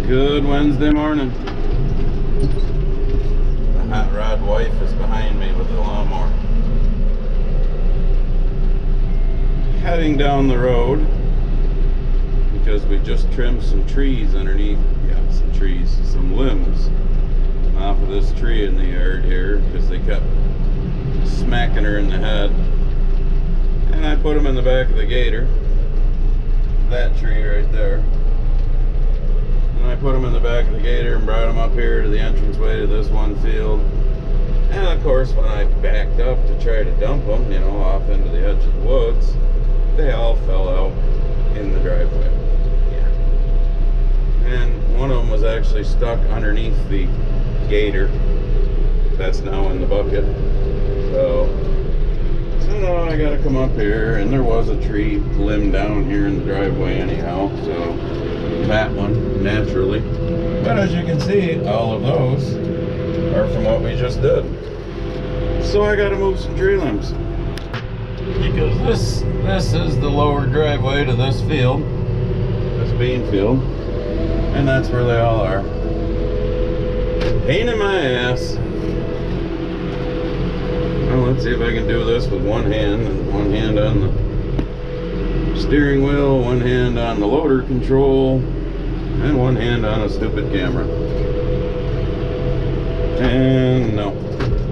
Good Wednesday morning. The hot rod wife is behind me with the lawnmower. Heading down the road because we just trimmed some trees underneath. Yeah, some trees, some limbs off of this tree in the yard here because they kept smacking her in the head. And I put them in the back of the gator. That tree right there. And I put them in the back of the gator and brought them up here to the entranceway to this one field. And of course, when I backed up to try to dump them, you know, off into the edge of the woods, they all fell out in the driveway. Yeah. And one of them was actually stuck underneath the gator that's now in the bucket. So now I gotta come up here, and there was a tree limb down here in the driveway anyhow, so that one naturally. But as you can see, all of those are from what we just did. So I gotta move some tree limbs because this is the lower driveway to this field, this bean field, and that's where they all are. Pain in my ass. Well, let's see if I can do this with one hand, and one hand on the steering wheel, one hand on the loader control, and one hand on a stupid camera. And no,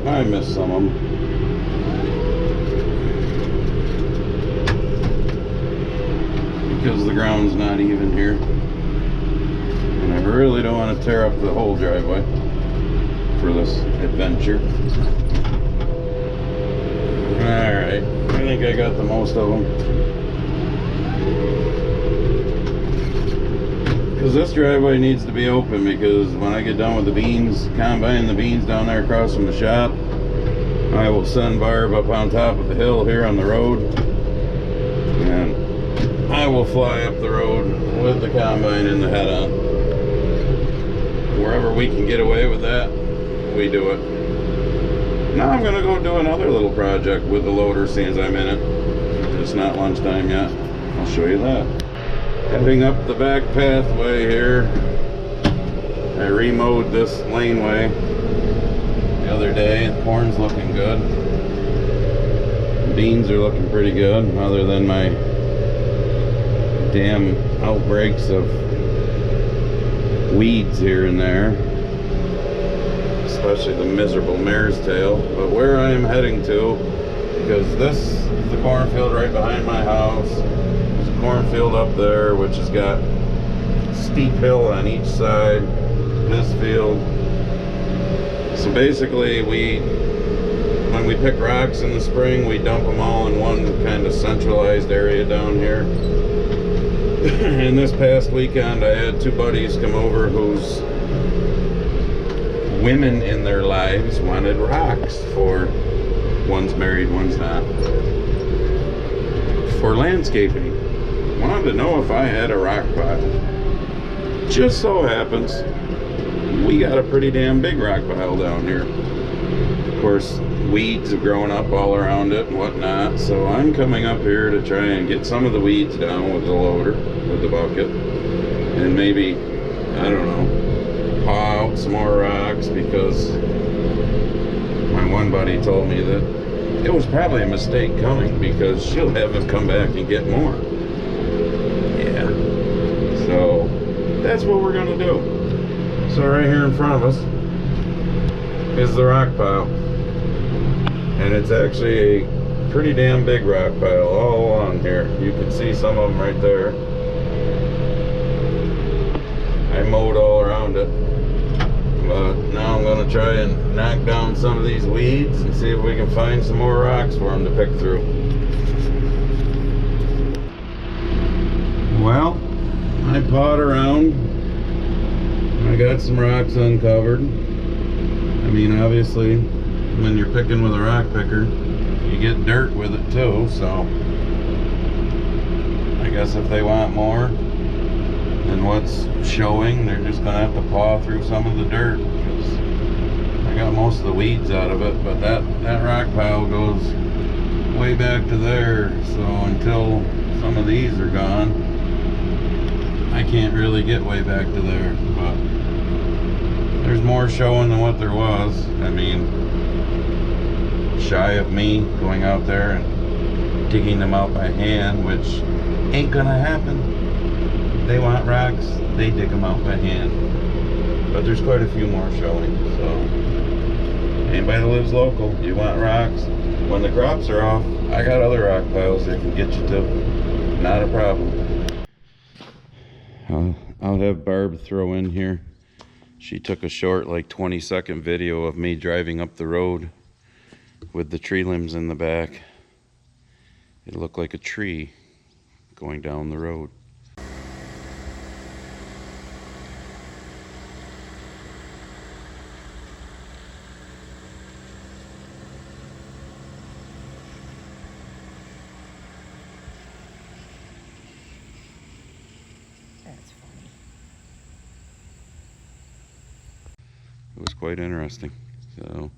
I missed some of them. Because the ground's not even here. And I really don't want to tear up the whole driveway for this adventure. Alright, I think I got the most of them. Because this driveway needs to be open, because when I get done with the beans, combining the beans down there across from the shop, I will send Barb up on top of the hill here on the road, and I will fly up the road with the combine in the head on. Wherever we can get away with that, we do it. Now I'm gonna go do another little project with the loader, seeing as I'm in it. It's not lunchtime yet. I'll show you that. Heading up the back pathway here. I remowed this laneway the other day. The corn's looking good. The beans are looking pretty good, other than my damn outbreaks of weeds here and there. Especially the miserable mare's tail. But where I am heading to, because this is the cornfield right behind my house. There's a cornfield up there which has got a steep hill on each side. This field. So basically when we pick rocks in the spring, we dump them all in one kind of centralized area down here. And this past weekend I had two buddies come over whose women in their lives wanted rocks for, one's married, one's not, for landscaping. Wanted to know if I had a rock pile. Just so happens we got a pretty damn big rock pile down here. Of course, weeds have grown up all around it and whatnot, so I'm coming up here to try and get some of the weeds down with the loader, with the bucket, and maybe, I don't know, paw out some more rocks, because my one buddy told me that it was probably a mistake coming, because she'll have him come back and get more. Yeah. So that's what we're gonna do. So right here in front of us is the rock pile. And it's actually a pretty damn big rock pile all along here. You can see some of them right there. I mowed all around it. But now I'm going to try and knock down some of these weeds and see if we can find some more rocks for them to pick through. Well, I pawed around. I got some rocks uncovered. I mean, obviously, when you're picking with a rock picker, you get dirt with it too, so I guess if they want more than what's showing, they're just gonna have to paw through some of the dirt, because I got most of the weeds out of it. But that rock pile goes way back to there, so until some of these are gone, I can't really get way back to there, but there's more showing than what there was. I mean, shy of me going out there and digging them out by hand, which ain't gonna happen. If they want rocks, they dig them out by hand. But there's quite a few more showing, so anybody that lives local, you want rocks, when the crops are off, I got other rock piles that can get you to. Not a problem. I'll have Barb throw in here. She took a short, like 20-second video of me driving up the road with the tree limbs in the back. It looked like a tree going down the road. That's funny. It was quite interesting. So,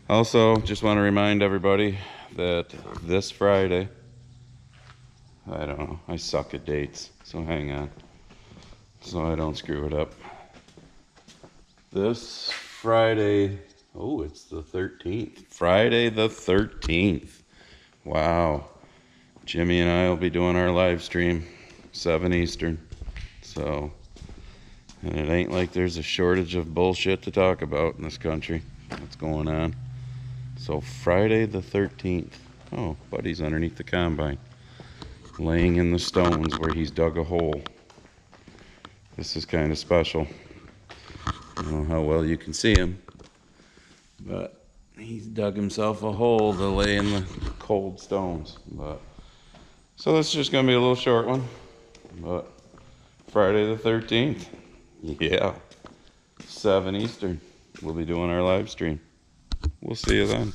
also, just want to remind everybody that this Friday, I don't know, I suck at dates, so hang on, so I don't screw it up. This Friday, oh, it's the 13th. Friday the 13th. Wow. Jimmy and I will be doing our live stream, 7 Eastern. So, and it ain't like there's a shortage of bullshit to talk about in this country. What's going on? So Friday the 13th. Oh, Buddy's underneath the combine, laying in the stones where he's dug a hole. This is kind of special. I don't know how well you can see him, but he's dug himself a hole to lay in the cold stones. But so this is just gonna be a little short one, but Friday the 13th, yeah, 7 Eastern, we'll be doing our live stream. We'll see you then.